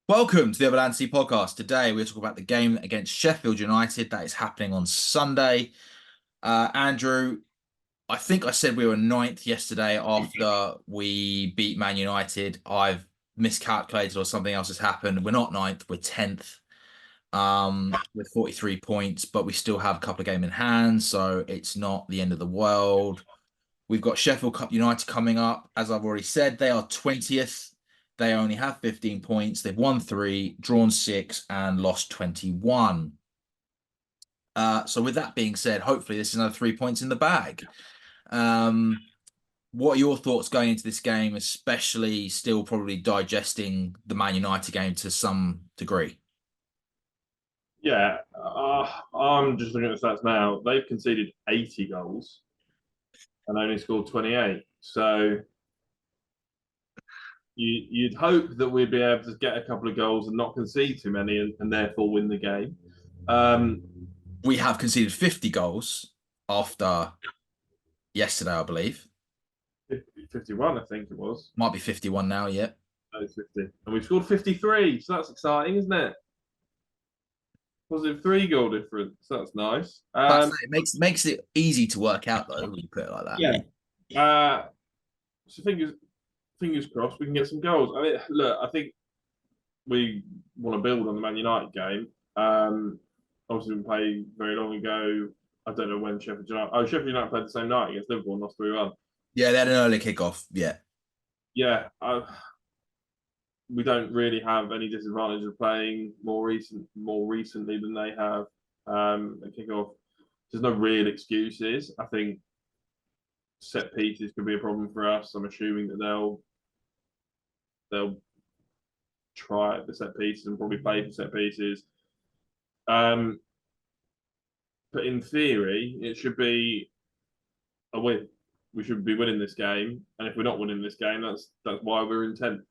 Welcome to the Avalanche podcast. Today we're talking about the game against Sheffield United that is happening on Sunday. Andrew, I think I said we were ninth yesterday after we beat Man United. I've miscalculated or something else has happened. We're not ninth, we're 10th with 43 points, but we still have a couple of games in hand, so it's not the end of the world. We've got Sheffield United coming up. As I've already said, they are 20th. They only have 15 points. They've won 3, drawn 6, and lost 21. So with that being said, hopefully this is another 3 points in the bag. What are your thoughts going into this game, especially still probably digesting the Man United game to some degree? Yeah, I'm just looking at the stats now. They've conceded 80 goals and only scored 28. So you'd hope that we'd be able to get a couple of goals and not concede too many and therefore win the game. Um, We have conceded 50 goals after yesterday, I believe. 51, I think it was. Might be 51 now, yeah. No, it's 50. And we've scored 53. So that's exciting, isn't it? Positive 3 goal difference. That's nice. It makes it easy to work out though when you put it like that. Yeah. So fingers crossed we can get some goals. I mean, look, I think we want to build on the Man United game. Obviously, we played very long ago. I don't know when Sheffield United. Oh, Sheffield United played the same night against Liverpool and lost 3-1. Yeah, they had an early kickoff. Yeah. Yeah, we don't really have any disadvantage of playing more recently than they have. A kickoff. There's no real excuses. I think set pieces could be a problem for us. I'm assuming that they'll try the set pieces and probably play for set pieces. But in theory, it should be a win. We should be winning this game, and if we're not winning this game, that's why we're in 10th.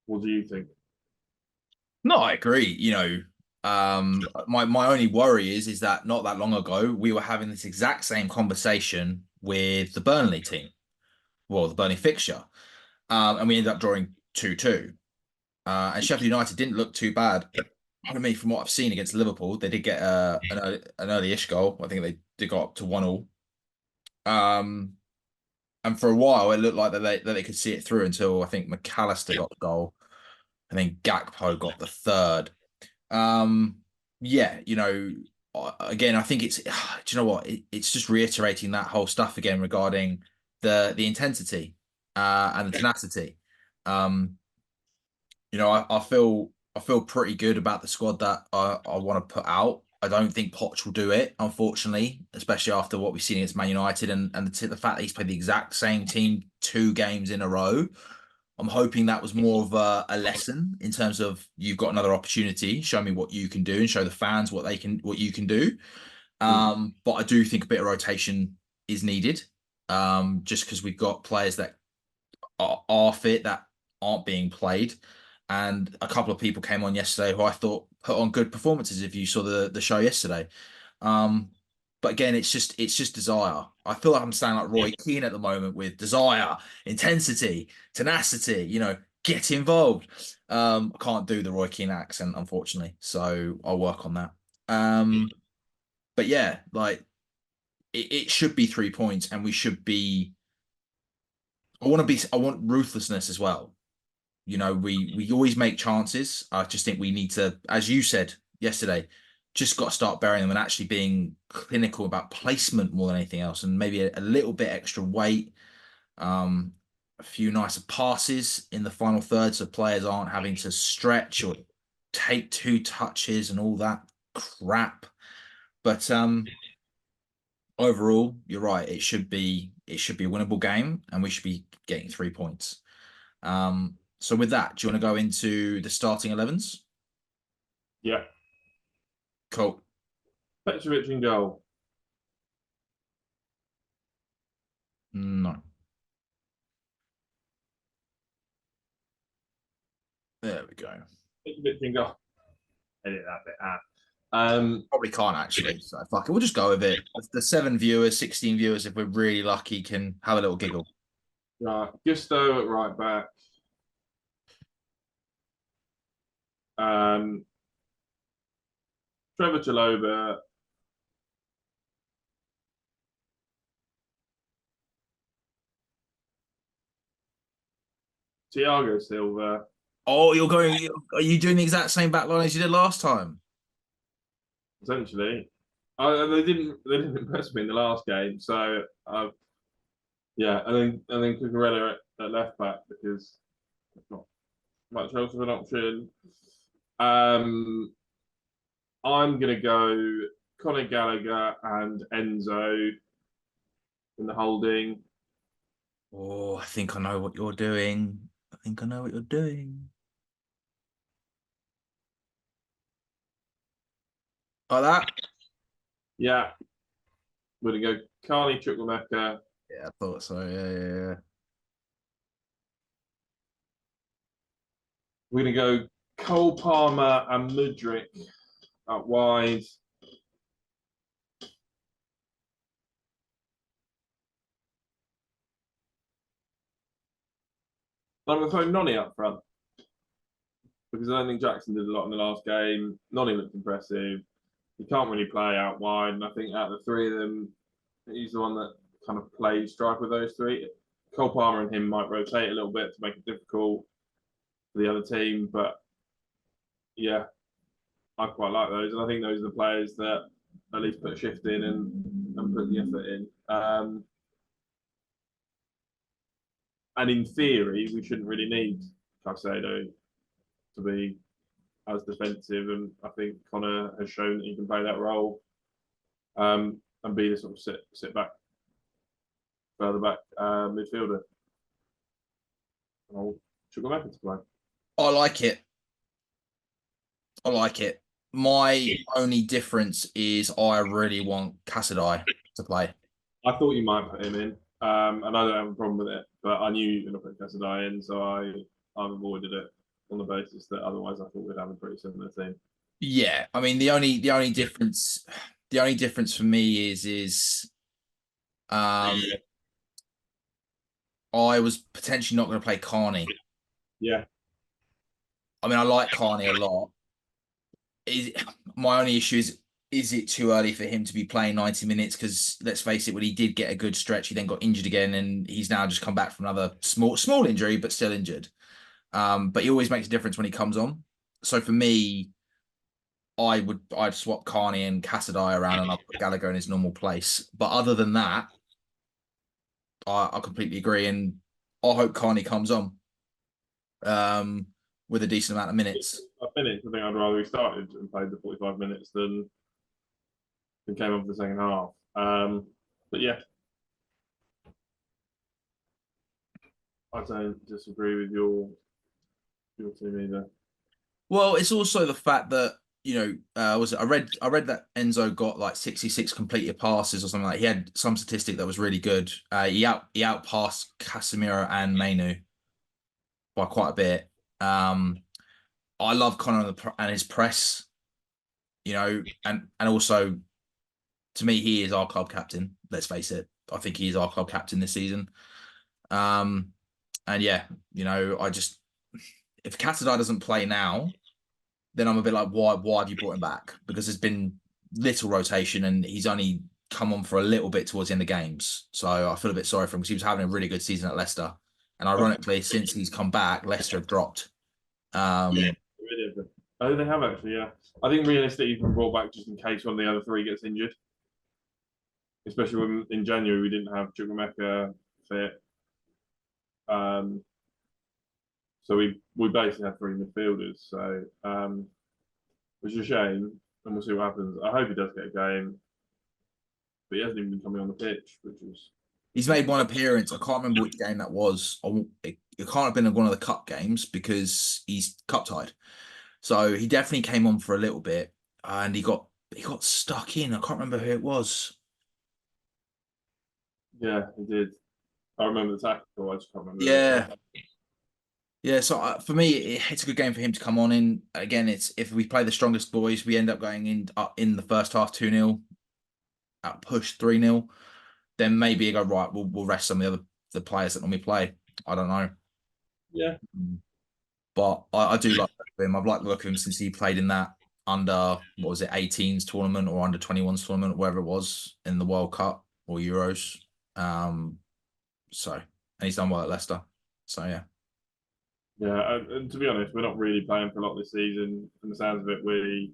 What do you think? No, I agree. My only worry is that not that long ago we were having this exact same conversation with the Burnley team, well, the Burnley fixture, and we ended up drawing 2-2. And Sheffield United didn't look too bad. Pardon me, from what I've seen against Liverpool, they did get an early-ish goal. I think they did go up to 1-1. And for a while, it looked like that they could see it through until I think McAllister got the goal, and then Gakpo got the third. Um, yeah, again, I think it's, do you know what? It's just reiterating that whole stuff again regarding the intensity and the tenacity. Um, I feel pretty good about the squad that I want to put out. I don't think Poch will do it, unfortunately, especially after what we've seen against Man United and the fact that he's played the exact same team 2 games in a row. I'm hoping that was more of a lesson in terms of you've got another opportunity. Show me what you can do and show the fans what you can do. But I do think a bit of rotation is needed. Just because we've got players that are fit that aren't being played. And a couple of people came on yesterday who I thought put on good performances if you saw the show yesterday. Um, but again, it's just desire. I feel like I'm sounding like Roy Keane at the moment with desire, intensity, tenacity, get involved. I can't do the Roy Keane accent, unfortunately, so I'll work on that. But yeah, like it should be 3 points, and we should be. I want ruthlessness as well. We always make chances. I just think we need to, as you said yesterday, just got to start burying them and actually being clinical about placement more than anything else, and maybe a little bit extra weight, a few nicer passes in the final third, so players aren't having to stretch or take 2 touches and all that crap. But overall, you're right. It should be a winnable game, and we should be getting 3 points. So with that, do you want to go into the starting 11s? Yeah, Cool. Petrovic in goal. No. There we go. Petrovic in goal. Edit that bit out. Probably can't actually. So fuck it. We'll just go with it. The 7 viewers, 16 viewers, if we're really lucky, can have a little giggle. Right, Gusto at right back. Um, Trevor Chalobah, Thiago Silva. Oh, are you doing the exact same back line as you did last time? Essentially, they didn't impress me in the last game. So yeah, and then Cucurella at left back because it's not much else of an option. Um, I'm gonna go Conor Gallagher and Enzo in the holding. Oh, I think I know what you're doing. I think I know what you're doing. Like that? Yeah, we're gonna go Carney Chukwuemeka. Yeah, I thought so. Yeah. We're gonna go Cole Palmer and Mudrick out wide. I'm gonna throw Noni up front because I don't think Jackson did a lot in the last game. Noni looked impressive. He can't really play out wide, and I think out of the three of them, he's the one that kind of plays strike with those three. Cole Palmer and him might rotate a little bit to make it difficult for the other team, but yeah, I quite like those, and I think those are the players that at least put a shift in and put the effort in. And in theory, we shouldn't really need Caicedo to be as defensive, and I think Connor has shown that he can play that role and be the sort of sit back, further back midfielder. I'll Chukwuemeka to play. I like it. I like it. My only difference is I really want Cassadai to play. I thought you might put him in, and I don't have a problem with it, but I knew you were going to put Cassadai in, so I've avoided it on the basis that otherwise I thought we'd have a pretty similar team. Yeah, I mean the only difference for me is um I was potentially not going to play Carney. Yeah, I mean I like Carney a lot. My only issue is it too early for him to be playing 90 minutes? Because let's face it, when he did get a good stretch, he then got injured again, and he's now just come back from another small injury, but still injured. But he always makes a difference when he comes on. So for me, I'd swap Carney and Cassadai around and I'd put Gallagher in his normal place. But other than that, I completely agree, and I hope Carney comes on with a decent amount of minutes. I finished. I think I'd rather he started and played the 45 minutes than came on for the second half. But yeah, I don't disagree with your team either. Well, it's also the fact that I read that Enzo got like 66 completed passes or something like. He had some statistic that was really good. He outpassed Casemiro and Mainu by quite a bit. I love Connor and his press, and also to me he is our club captain. Let's face it, I think he is our club captain this season. Um, and yeah, I just if Catadai doesn't play now, then I'm a bit like, why have you brought him back? Because there's been little rotation and he's only come on for a little bit towards the end of games. So I feel a bit sorry for him because he was having a really good season at Leicester. And ironically, since he's come back, Leicester have dropped. Yeah, really is. Oh, they have actually. Yeah, I think realistically, he's been brought back just in case one of the other three gets injured. Especially when in January we didn't have Chukwuemeka fit. So we basically had three midfielders. So which is a shame, and we'll see what happens. I hope he does get a game, but he hasn't even been coming on the pitch, which is. He's made one appearance. I can't remember which game that was. It can't have been one of the cup games because he's cup tied. So he definitely came on for a little bit, and he got stuck in. I can't remember who it was. Yeah, he did. I remember the tackle. I just can't remember. Yeah, yeah. So for me, it's a good game for him to come on in. Again, it's if we play the strongest boys, we end up going in up in the first half 2-0, out push 3-0. Then maybe you go right. We'll rest some of the players that normally play. I don't know. Yeah. But I do like him. I've liked the look of him since he played in that under, what was it, 18s tournament or under 21s tournament, wherever it was in the World Cup or Euros. And he's done well at Leicester. So yeah. Yeah, and to be honest, we're not really playing for a lot this season. From the sounds of it, we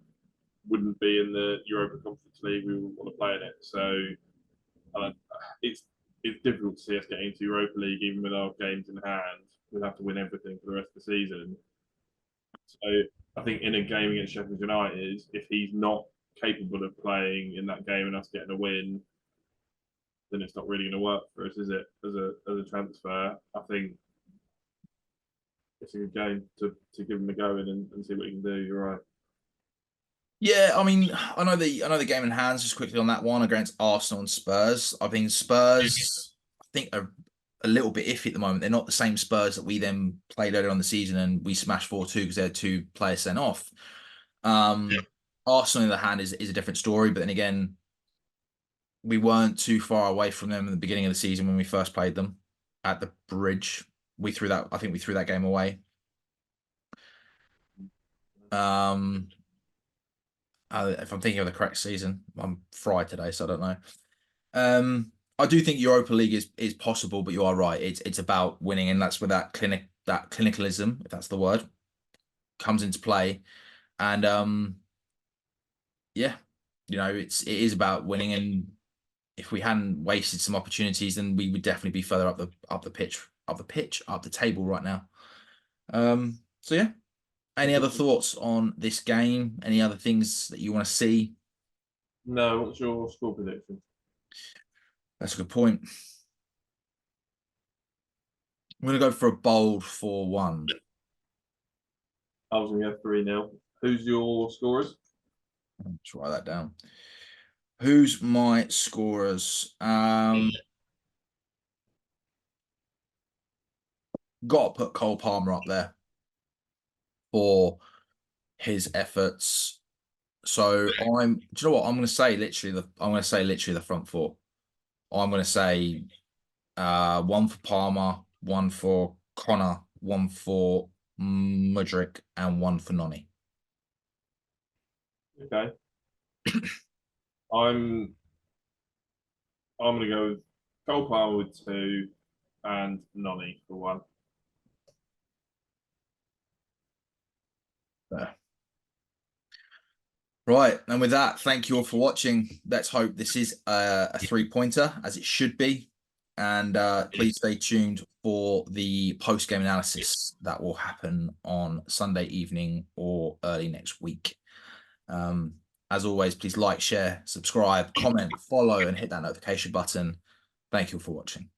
wouldn't be in the Europa Conference League. We wouldn't want to play in it. So uh, it's it's difficult to see us getting into Europa League even with our games in hand. We'd have to win everything for the rest of the season. So I think in a game against Sheffield United, if he's not capable of playing in that game and us getting a win, then it's not really going to work for us, is it? As a transfer, I think it's a good game to give him a go in and see what he can do. You're right. Yeah, I mean, I know the game in hands just quickly on that one against Arsenal and Spurs. I think Spurs, I think are a little bit iffy at the moment. They're not the same Spurs that we then played earlier on the season and we smashed 4-2 because they had two players sent off. Arsenal in the hand is a different story, but then again, we weren't too far away from them in the beginning of the season when we first played them at the Bridge. I think we threw that game away. Um, if I'm thinking of the correct season, I'm fried today, so I don't know. I do think Europa League is possible, but you are right. It's about winning, and that's where that clinicalism, if that's the word, comes into play. And yeah, it is about winning. And if we hadn't wasted some opportunities, then we would definitely be further up the pitch, up the table right now. So yeah. Any other thoughts on this game? Any other things that you want to see? No, what's your score prediction? That's a good point. I'm going to go for a bold 4-1. I was going to go 3-0. Who's your scorers? Let's write that down. Who's my scorers? Got to put Cole Palmer up there for his efforts. So do you know what? I'm going to say literally the front four. I'm going to say one for Palmer, one for Connor, one for Mudryk, and one for Noni. Okay. I'm I'm going to go with Cole Palmer with 2 and Noni for 1. There. Right, and with that, thank you all for watching. Let's hope this is a 3-pointer, as it should be. And please stay tuned for the post-game analysis that will happen on Sunday evening or early next week. As always, please like, share, subscribe, comment, follow, and hit that notification button. Thank you for watching.